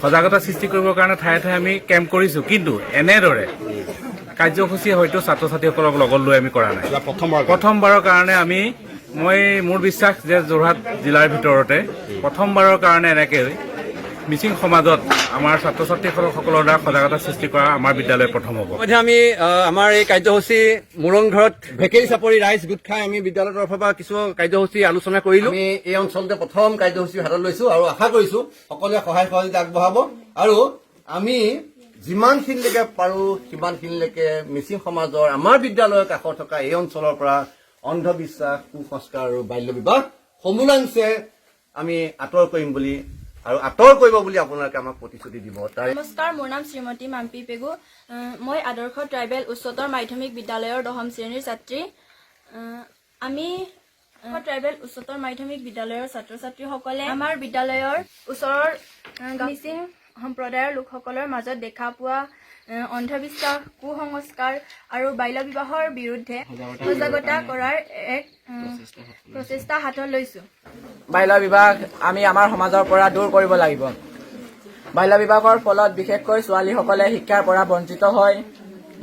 সজাগতা সৃষ্টি কৰিবৰ কাৰণে ঠায়ে ঠায়ে আমি কেম্প কৰিছোঁ, কিন্তু এনেদৰে কাৰ্যসূচী হয়তো ছাত্ৰ ছাত্ৰীসকলক লগত লৈ আমি কৰা নাই। প্ৰথমবাৰৰ কাৰণে মোৰ বিশ্বাস যে যোৰহাট জিলাৰ ভিতৰতে প্ৰথমবাৰৰ কাৰণে এনেকৈ মিচিং সমাজত আমাৰ ছাত্ৰ ছাত্ৰীসকলৰ দ্বাৰা সজাগতা সৃষ্টি কৰা আমাৰ বিদ্যালয় প্ৰথম হ'ব। আমি আমাৰ এই কাৰ্যসূচী মোৰং ঘৰত ভেকেলি চাপৰি ৰাইজ গোট খাই আমি বিদ্যালয়ৰ তৰফৰ পৰা কিছু কাৰ্যসূচী আলোচনা কৰিলো। আমি এই অঞ্চলতে প্ৰথম কাৰ্যসূচী হাতত লৈছো আৰু আশা কৰিছো সকলোৱে সহায় সহযোগিতা আগবঢ়াব আৰু আমি যিমানখিনিলৈকে পাৰো সিমানখিনিলৈকে মিচিং সমাজৰ আমাৰ বিদ্যালয়ৰ কাষত থকা এই অঞ্চলৰ পৰা অন্ধবিশ্বাস, কুসংস্কাৰ আৰু বাল্য বিবাহ সমূলাংশে আমি আঁতৰ কৰিম বুলি আৰু আঁতৰ কৰিব বুলি আপোনালোকে আমাক প্ৰতিশ্ৰুতি দিব। নমস্কাৰ, মোৰ নাম শ্ৰীমতী মাম্পী পেগু। মই আদৰ্শ ট্ৰাইবেল উচ্চতৰ মাধ্যমিক বিদ্যালয়ৰ 10ম শ্ৰেণীৰ ছাত্ৰী। আমি ট্ৰাইবেল উচ্চতৰ মাধ্যমিক বিদ্যালয়ৰ ছাত্ৰ ছাত্ৰীসকলে আমাৰ বিদ্যালয়ৰ ওচৰৰ মিচিং সম্প্ৰদায়ৰ লোকসকলৰ মাজত দেখা পোৱা অন্ধবিশ্বাস, কুসংস্কাৰ আৰু বাল্য বিবাহৰ বিৰুদ্ধে সজাগতা কৰাৰ এক প্ৰচেষ্টা হাতত লৈছো। বাল্য বিবাহ আমি আমাৰ সমাজৰ পৰা দূৰ কৰিব লাগিব। বাল্য বিবাহৰ ফলত বিশেষকৈ ছোৱালীসকলে শিক্ষাৰ পৰা বঞ্চিত হয়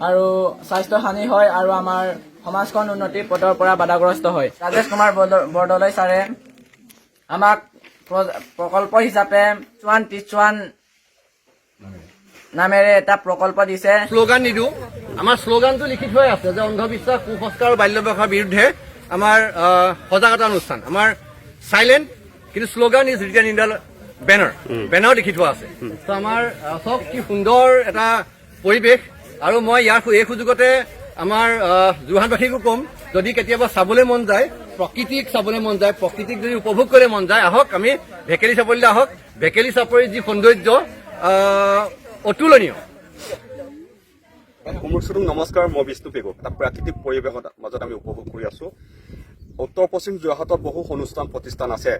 আৰু স্বাস্থ্য হানি হয় আৰু আমাৰ সমাজখন উন্নতিৰ পথৰ পৰা বাধাগ্ৰস্ত হয়। ৰাজেশ কুমাৰ বৰদলৈ ছাৰে আমাক প্ৰকল্প হিচাপে চুৱান টিচুৱান নামেৰে এটা প্ৰকল্প দিছে। শ্লোগান নিদো, আমাৰ শ্লোগানটো লিখি থৈ আছে যে অন্ধবিশ্বাস, কুসংস্কাৰ আৰু বাল্য বিবাহৰ বিৰুদ্ধে আমাৰ সজাগতা অনুষ্ঠান। আমাৰ সাইলেন্ট কিন্তু slogan is written in the banner লিখি থোৱা আছে। তো আমাৰ চব কি সুন্দৰ এটা পৰিৱেশ আৰু মই এই সুযোগতে আমাৰ যোৰহাটবাসীকো ক'ম, যদি কেতিয়াবা চাবলৈ মন যায়, প্ৰকৃতিক চাবলৈ মন যায়, প্ৰকৃতিক যদি উপভোগ কৰিবলৈ মন যায়, আহক আমি ভেকেলি চাপৰিলৈ আহক। ভেকেলি চাপৰিৰ যি সৌন্দৰ্য অতুলনীয়। নমস্কাৰ, মই বিষ্ণু পেগু। এটা প্ৰাকৃতিক পৰিৱেশৰ মাজত আমি উপভোগ কৰি আছো। উত্তৰ পশ্চিম যোৰহাটত বহু অনুষ্ঠান প্ৰতিষ্ঠান আছে,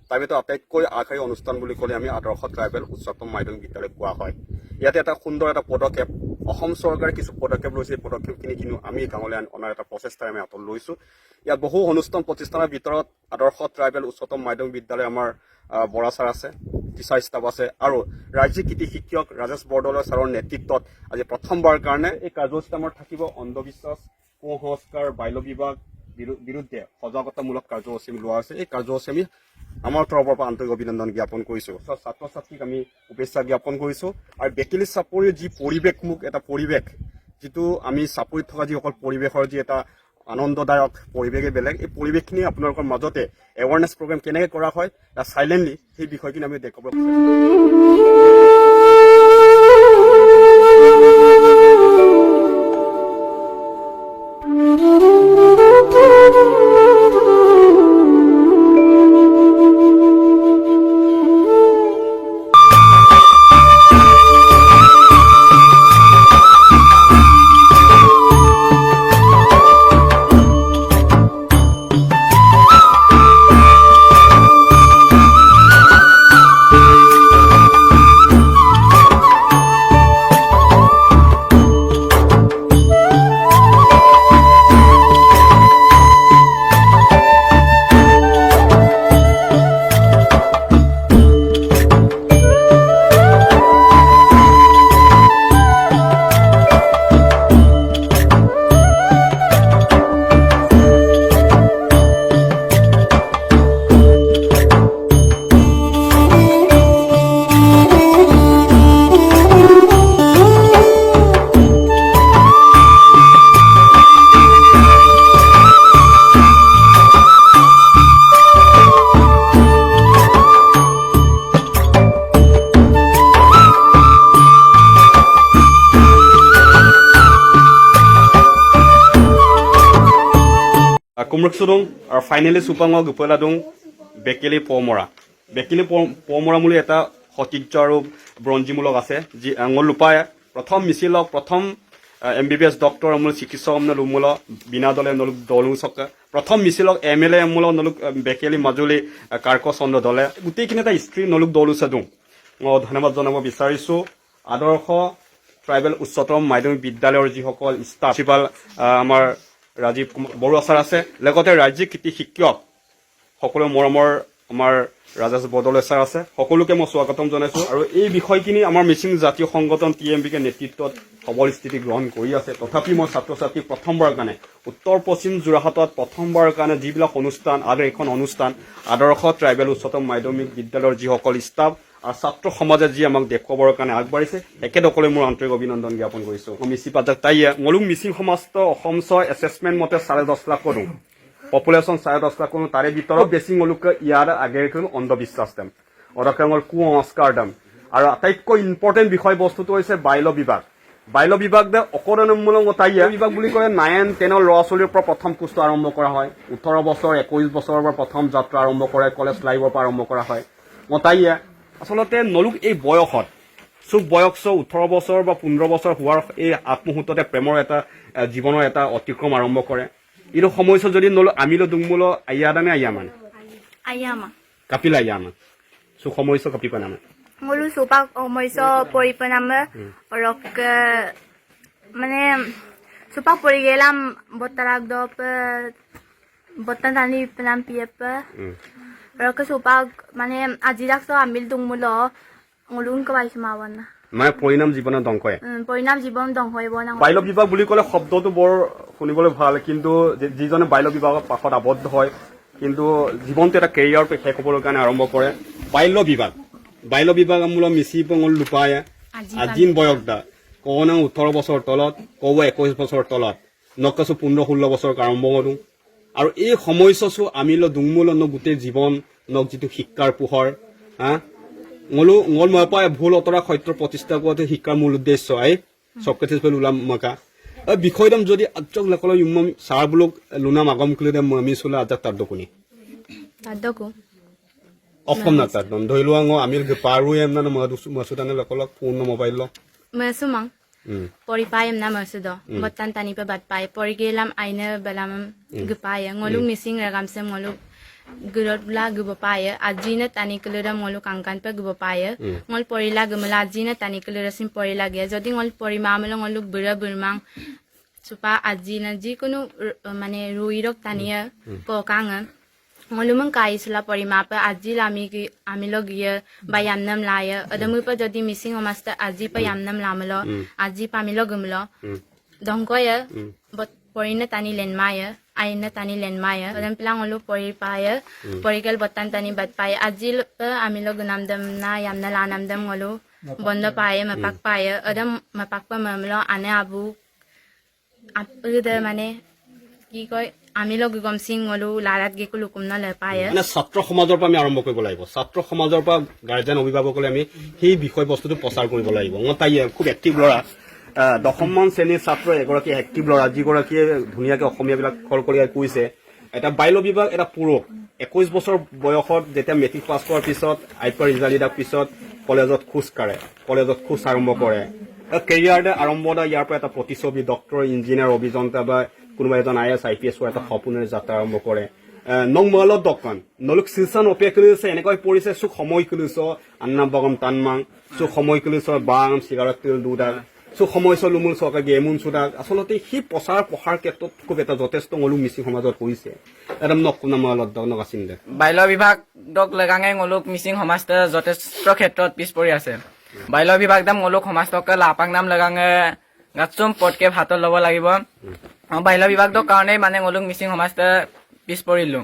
তাৰ ভিতৰত আটাইতকৈ আগশাৰী অনুষ্ঠান বুলি ক'লে আমি আদৰ্শ ট্ৰাইবেল উচ্চতম মাধ্যমিক বিদ্যালয় কোৱা হয়। ইয়াতে এটা সুন্দৰ এটা পদক্ষেপ, অসম চৰকাৰে কিছু পদক্ষেপ লৈছে। এই পদক্ষেপখিনি কিন্তু আমি গাঁৱলৈ অনাৰ এটা প্ৰচেষ্টাৰে আমি হাতত লৈছো। ইয়াত বহু অনুষ্ঠান প্ৰতিষ্ঠানৰ ভিতৰত আদৰ্শ ট্ৰাইবেল উচ্চতম মাধ্যমিক বিদ্যালয় আমাৰ বৰা ছাৰ আছে, টিচাৰ ষ্টাফ আছে আৰু ৰাজ্যিক কৃতি শিক্ষক ৰাজেশ বৰদলৈ ছাৰৰ নেতৃত্বত আজি প্ৰথমবাৰৰ কাৰণে এই কাৰ্যসূচীত আমাৰ থাকিব অন্ধবিশ্বাস, কুসংস্কাৰ, বাল্য বিবাহ বিৰুদ্ধে সজাগতামূলক কাৰ্যসূচী লোৱা হৈছে। এই কাৰ্যসূচী আমি আমাৰ তৰফৰ পৰা আন্তৰিক অভিনন্দন জ্ঞাপন কৰিছো। ছাত্ৰ ছাত্ৰীক আমি শুভেচ্ছা জ্ঞাপন কৰিছো। আৰু ভেকেলি চাপৰিৰ যি পৰিৱেশমুখ এটা পৰিৱেশ, যিটো আমি চাপৰিত থকা যিসকল পৰিৱেশৰ যি এটা আনন্দদায়ক পৰিৱেশে বেলেগ, এই পৰিৱেশখিনি আপোনালোকৰ মাজতে এৱাৰনেছ প্ৰগ্ৰেম কেনেকৈ কৰা হয় চাইলেণ্টলি সেই বিষয়খিনি আমি দেখুৱাব কুমৰকচুদং আৰু ফাইনেলি চুপাঙ গুপলাদং বেকেলি পমৰা। বেকেলি পমৰা মূলি এটা সতীৰ্য আৰু ব্ৰঞ্জীমূলক আছে, যি আঙুল লুপায় প্ৰথম মিছিলক প্ৰথম MBBS ডক্টৰ আমূল চিকিৎসক আমূল উমূল বিনা দলে নলুক দলুং চকা প্ৰথম মিছিলক MLA আমূল নলুক বেকেলি মাজুলী কাৰ্ক চন্দ্ৰ দলে গোটেইখিনি এটা স্ত্ৰী নলুক দলুচা দিওঁ। মই ধন্যবাদ জনাব বিচাৰিছোঁ আদৰ্শ ট্ৰাইবেল উচ্চতম মাধ্যমিক বিদ্যালয়ৰ যিসকল ষ্টাফ, প্ৰিন্সিপাল আমাৰ ৰাজীৱ বড়ো ছাৰ আছে, লগতে ৰাজ্যিক কৃতি শিক্ষক সকলো মৰমৰ আমাৰ ৰাজেশ বৰদলৈ ছাৰ আছে, সকলোকে মই স্বাগতম জনাইছো। আৰু এই বিষয়খিনি আমাৰ মিচিং জাতীয় সংগঠন TMBK নেতৃত্বত সবল স্থিতি গ্ৰহণ কৰি আছে। তথাপি মই ছাত্ৰ ছাত্ৰীক প্ৰথমবাৰৰ কাৰণে উত্তৰ পশ্চিম যোৰহাটত প্ৰথমবাৰৰ কাৰণে যিবিলাক অনুষ্ঠান আৰু এইখন অনুষ্ঠান আদৰ্শ ট্ৰাইবেল উচ্চতম মাধ্যমিক বিদ্যালয়ৰ যিসকল ষ্টাফ আৰু ছাত্ৰ সমাজে যি আমাক দেখুৱাবৰ কাৰণে আগবাঢ়িছে, একেদৰে মোৰ আন্তৰিক অভিনন্দন জ্ঞাপন কৰিছো। মিচি পাজাক তাইয়ে মলুক মিচিং সমাজত অসম এছেছমেণ্ট মতে 10.5 লাখ কৰো, পপুলেশ্যন 10.5 লাখ কৰো, তাৰে ভিতৰত বেছি মলুকে ইয়াৰ আগেৰে অন্ধবিশ্বাস দেম, অৰকাঙৰ কুসংস্কাৰ দেম। আৰু আটাইতকৈ ইম্পৰ্টেণ্ট বিষয়বস্তুটো হৈছে বাল্য বিবাহ। বাল্য বিবাহ দে অকৰণমূলক তাইয়ে বিবাহ বুলি কয় 9-10 ল'ৰা ছোৱালীৰ পৰা প্ৰথম কোৰ্চটো আৰম্ভ কৰা হয়। 18 বছৰ 21 বছৰৰ পৰা প্ৰথম যাত্ৰা আৰম্ভ কৰে, কলেজ লাইফৰ পৰা আৰম্ভ কৰা হয়। তাইয়ে আচলতে নলুক এই বয়সত চুক বয়স 18 বছৰ বা 15 বছৰ হোৱাৰ এই আত্মমুহূৰ্ততে প্ৰেমৰ এটা জীৱনৰ এটা অতিক্ৰম আৰম্ভ কৰে। এইটো সময়ছোৱাত যদি নলো আমিলো দুংমূল আয়াদানে আয়ামান Ayama. কাপিলা আয়ামান চুক সময়ছোৱা কাপি পানামে Ngulu supak omoiso pori panama orok mane supak pori gelam botarak dop botan tani penam piep orok supak mane ajirak so ambil tungmulo ngulun kawai semawana মানে পৰিণাম জীৱনৰ ধ্বংসয়ে। পৰিণাম জীৱন ধ্বংস হৈ বনা বাল্য বিবাহ বুলি ক'লে শব্দটো বৰ শুনিবলৈ ভাল, কিন্তু যিজনে বাল্য বিবাহৰ পাছত আবদ্ধ হয় কিন্তু জীৱনটো এটা কেৰিয়াৰ শেষ হ'বৰ কাৰণে আৰম্ভ কৰে। বাল্য বিবাহ মূলত মিচি পঙল লুপায় আজিন বয়স দা কওনা 18 বছৰ তলত, কব 21 বছৰ তলত, নকাছো 15-16 বছৰ আৰম্ভ কৰোঁ। আৰু এই সময়ছোৱাটো আমিলো দুংমূল গোটেই জীৱন নক যিটো শিক্ষাৰ পোহৰ মই পাই ভুল অতৰা সত্যৰ প্ৰতিষ্ঠা কৰাটো শিক্ষাৰ মূল উদ্দেশ্য চক্ৰেটিছ ওলাম মাকা বিষয়দম যদি আজক লেখল ইমাম ছাৰ বুলক লুনাম আগম খুলিদে আমি চলে আজাক তাৰ দকুনি adoko অফম না তাৰ দন ধৰি লোৱা আমি পাৰো এমনা মাসুদানে লেখলক phone mobile mesumang pori payam na masudo botan tani pa bat pay pori gelam aina balam gupaya ngolung missing ragam sem ngolung gurot la gubapaya ajina tani kulura ngolung kangkan pa gubapaya ngol pori la gumala ajina tani kulura sim pori la ge jodi ngol pori mamalo ngolung bura burmang supa ajina ji kono mane ruirok tania ko kanga ngolumang kaisula pori mapa ajil ami log ye bayamnam laya adamu pa jodi missing omasta aji pa yamnam lamalo aji pamilo gumlo dongkoya bot porina tani lenmaya aina tani lenmaya adam pilang olu pori paya porikal botan tani bat paya ajil amilo gunamdam na yamna lanamdam ngolu bondo paya mapak paya adam mapak pa mamlo ane abu apuda mane কি কয় আমি লগ গম সিং গলো লাৰাত Gecko লুকুম না লে পায় মানে ছাত্ৰ সমাজৰ পৰা আমি আৰম্ভ কৰিব লাগিব। ছাত্ৰ সমাজৰ পৰা গাৰ্জেন অভিভাৱকলে আমি সেই বিষয় বস্তুটো প্ৰচাৰ কৰিব লাগিব। তাই খুব এক্টিভ ল'ৰা, 10মান শ্ৰেণীৰ ছাত্ৰ এগৰাকী এক্টিভ ল'ৰা, যিগৰাকীয়ে ধুনীয়াকে অসমীয়াবিলাক খৰখৰীয়াই কৈছে। এটা বাল্য বিবাহ এটা পুৰুষ 21 বছৰ বয়সত যেতিয়া মেট্ৰিক পাছ কৰাৰ পিছত আইপাৰ ৰিজাল্ট দিয়াৰ পিছত কলেজত খোজ কাঢ়ে, কলেজত খোজ আৰম্ভ কৰে। কেৰিয়াৰ আৰম্ভ ইয়াৰ পৰা এটা প্ৰতিচ্ছবি ডক্টৰ, ইঞ্জিনিয়াৰ, অভিযন্তা বা কোনোবা এজন IAS IPS হোৱা এটা সপোনেৰে যাত্ৰা আৰম্ভ কৰে। নং মলত দোকান নলুক চিলচান অপেক্ষা কৰিছে, এনেকৈ পৰিছে চুক সময় কৰিছ আন্না বাগম টানমাং চুক সময় কৰিছ বাং চিগাৰেট তেল দুডাল চুক সময় লুমুল চৰকাৰ গেমুন চুডাক। আচলতে সেই প্ৰচাৰ প্ৰসাৰ ক্ষেত্ৰত খুব এটা যথেষ্ট মলুক মিচিং সমাজত কৰিছে। একদম নকুনা মলত দক আছিল দে বাল্য বিভাগক লেগাঙে ngoluk মিচিং সমাজতে যথেষ্ট ক্ষেত্ৰত পিছ পৰি আছে। বাল্য বিভাগ দাম ngoluk সমাজকে লাপাং নাম লেগাঙে গাছুম পটকে ভাতত ল'ব লাগিব। বাল্য বিভাগৰ কাৰণে মানে ngoluk মিচিং সমাজতে পিছ পৰিলো।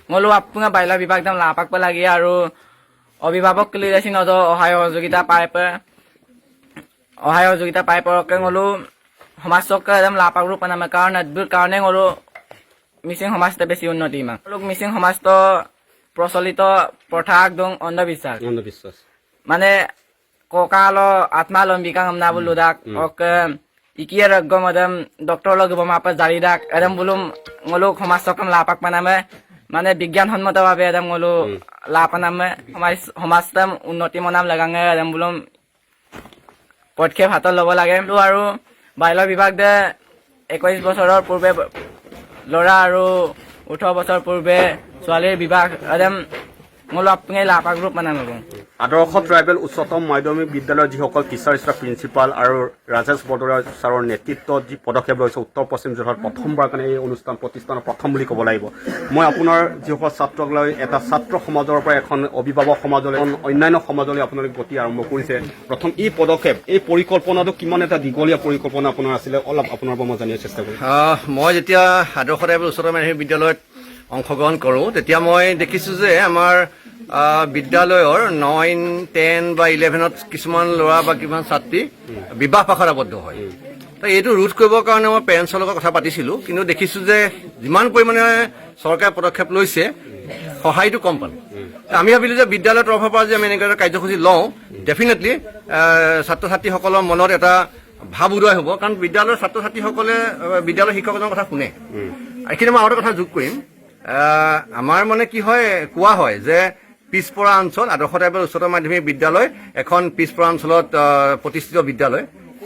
ngolu আপোনাৰ বাল্য বিভাগ দাম লাপাক পা লাগে আৰু অভিভাৱক লিদাসি নদ অহায় সহযোগিতা পাই পৰকে ngolu সমাজক একদম লাপাক ৰূপ নামে কাৰণ এদুৰ কাৰণে ngolu মিচিং সমাজতে বেছি উন্নতি ইমান ngoluk মিচিং সমাজত প্ৰচলিত প্ৰথা একদম অন্ধবিশ্বাস মানে ককালো আত্মালম্বিকা আমনা বুলুদাক অকে ইকিয়ে ৰগম এদম ডক্টৰ লগ মাপা জাৰি দাক এদম বুলুম ngoluk সমাজকম লাপাক পানামে মানে বিজ্ঞানসন্মতভাৱে এদম ngolu লাপানামে সমাজতম উন্নতি মনাম লাগাঙে এদম বুলুম পদক্ষেপ হাতত ল'ব লাগে। আৰু বাল্য বিভাগ দে 21 বছৰৰ পূৰ্বে ল'ৰা আৰু 18 বছৰ পূৰ্বে ছোৱালীৰ বিবাহ এদম ngolo apngai la pak group manang lo আদৰ্শ ট্ৰাইবেল উচ্চতম মাধ্যমিক বিদ্যালয়ৰ যিসকল টিচাৰ ষ্টাফ প্ৰিন্সিপাল আৰু ৰাজেশ বৰদলৈ ছাৰৰ নেতৃত্বত যি পদক্ষেপ লৈছে উত্তৰ পশ্চিম যোৰহাট প্ৰথমবাৰ কাৰণে এই অনুষ্ঠান প্ৰতিষ্ঠানৰ প্ৰথম বুলি ক'ব লাগিব মই আপোনাৰ যিসকল ছাত্ৰক লৈ এটা ছাত্ৰ সমাজৰ পৰা এখন অভিভাৱক সমাজলৈ অন্যান্য সমাজলৈ আপোনালোকে গতি আৰম্ভ কৰিছে প্ৰথম এই পদক্ষেপ এই পৰিকল্পনাটো কিমান এটা দীঘলীয়া পৰিকল্পনা আপোনাৰ আছিলে অলপ আপোনাৰ পৰা মই জানিব চেষ্টা কৰিম মই যেতিয়া আদৰ্শ ট্ৰাইবেল উচ্চতৰ মাধ্যমিক বিদ্যালয়ত অংশগ্ৰহণ কৰোঁ তেতিয়া মই দেখিছোঁ যে আমাৰ বিদ্যালয়ৰ 9, 10 বা 11ত কিছুমান ল'ৰা বা কিছুমান ছাত্ৰী বিবাহ পাশত আবদ্ধ হয় তো এইটো ৰোধ কৰিবৰ কাৰণে মই পেৰেণ্টছৰ লগত কথা পাতিছিলোঁ কিন্তু দেখিছোঁ যে যিমান পৰিমাণে চৰকাৰে পদক্ষেপ লৈছে সহায়টো কম পালোঁ আমি ভাবিলোঁ যে বিদ্যালয়ৰ তৰফৰ পৰা যে আমি এনেকুৱা এটা কাৰ্যসূচী লওঁ ডেফিনেটলি ছাত্ৰ ছাত্ৰীসকলৰ মনত এটা ভাৱ উদয় হ'ব কাৰণ বিদ্যালয়ৰ ছাত্ৰ ছাত্ৰীসকলে বিদ্যালয়ৰ শিক্ষকজনৰ কথা শুনে এইখিনি মই আৰু এটা কথা যোগ কৰিম আমাৰ মানে কি হয় কোৱা হয় যে পিছপৰা অঞ্চল আদৰ্শ ট্ৰাইবেল উচ্চতৰ মাধ্যমিক বিদ্যালয় এখন পিছপৰা অঞ্চলত প্ৰতিষ্ঠিত বিদ্যালয়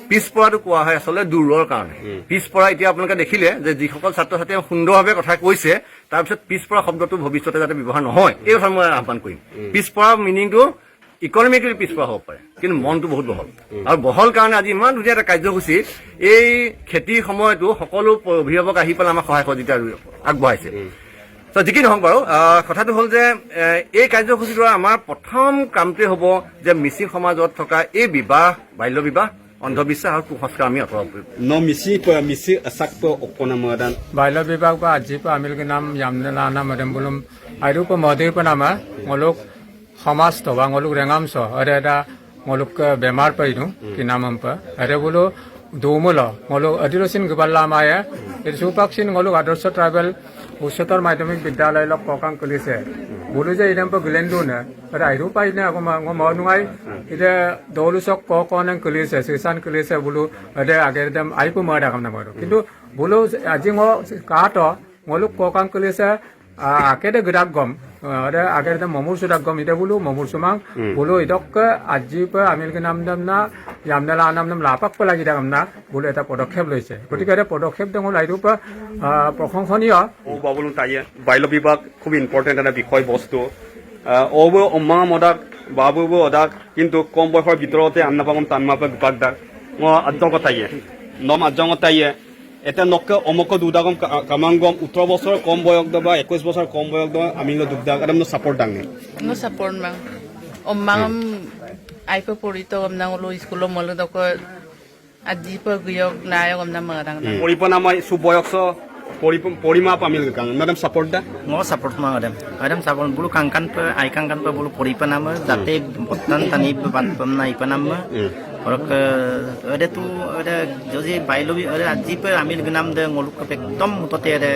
পিছপৰাটো কোৱা হয় আচলতে দূৰৰ কাৰণে পিছপৰা এতিয়া আপোনালোকে দেখিলে যে যিসকল ছাত্ৰ ছাত্ৰীয়ে সুন্দৰভাৱে কথা কৈছে তাৰপিছত পিছপৰা শব্দটো ভৱিষ্যতে যাতে ব্যৱহাৰ নহয় এই কথা মই আহ্বান কৰিম পিছপৰা মিনিংটো ইকনমিকেলি পিছপৰা হ'ব পাৰে কিন্তু মনটো বহুত বহল আৰু বহল কাৰণে আজি ইমান ধুনীয়া এটা কাৰ্যসূচী এই খেতিৰ সময়তো সকলো অভিভাৱক আহি পেলাই আমাক সহায় সহযোগিতা আগবঢ়াইছে তো যি কি নহওক বাৰু কথাটো হ'ল যে এই কাৰ্যসূচীৰ দ্বাৰা আমাৰ প্ৰথম কামটোৱে হ'ব যে মিচিং সমাজত থকা এই বিবাহ বাল্য বিবাহ অন্ধবিশ্বাস আৰু কুসংস্কাৰ আমি আঁতৰাব পাৰিম misi sakto okonamodan बाल्य विभाग पर अजी पर अमिल के नाम यामने लाना मदम बुलुम आयु पर मधुर पर नाम मोलोक समाज तो बा मोलोक रेंगाम सो अरे दा मोलोक बेमार पर इनु कि नाम हम पर अरे बोलो दोमुलो मोलोक अधिरोसिन गबल्ला माया इस सुपक्षिन मोलोक आदर्श ट्राइबल उच्चतर माध्यमिक विद्यालय लोग कोकांग कलिसे बोलो जे इधम पर गिलेंडू ने अरे आयु पाई ने अगो मनुआई इधर दौलुसक कोकोने कलिसे सिसान कलिसे बोलो अरे आगे दम आई पर मर्डा कम ना मरो किंतु बोलो আজি মই কাটো মোলোক কোকাং কলিছে আকেদে গৰাক গম আৰে আগে দম মমুৰ সুদাক গম ইতে बोलो মমুৰ সুমাং बोलो ইদক আজি পে আমিল কে নাম দম না ইয়ামনালা নাম নাম লাপাক পে লাগি দাম না बोलो এটা পদক্ষেপ লৈছে গতিকে এটা পদক্ষেপ দঙল আইৰু পে প্ৰশংসনীয় ও বাবুলুন তাইয়ে বাল্য বিভাগ খুব ইম্পৰ্টেণ্ট এটা বিষয় বস্তু অবো অম্মা মদাক বাবুবো অদাক কিন্তু কম বয়সৰ ভিতৰতে আন্নাপাগম তানমাপে বিভাগ দাক মই আজ্ঞতাইয়ে নম আজ্ঞতাইয়ে এটা নক অমক দুদাগম কামাংগম 18 বছৰ কম বয়স বা 21 বছৰ কম বয়স আমি দুদাগ একদম support দাংনে no support mang mang ai pe porito gam nang lo school mo lo dok aji pe guyok nayo gam na marang পৰিপনা মই সুবয়স পৰিমাপ আমি গাং ম্যাডাম সাপোর্ট দা mo support ma adam sabon bulu kangkan pe ai kangkan pe bulu pori pa nama jate botan tani pe ban pam nai pa nama और अरे तू अरे जो जे buy low भी अरे अजी पे अमीर के नाम दे ngoluk ke एकदम मुतते अरे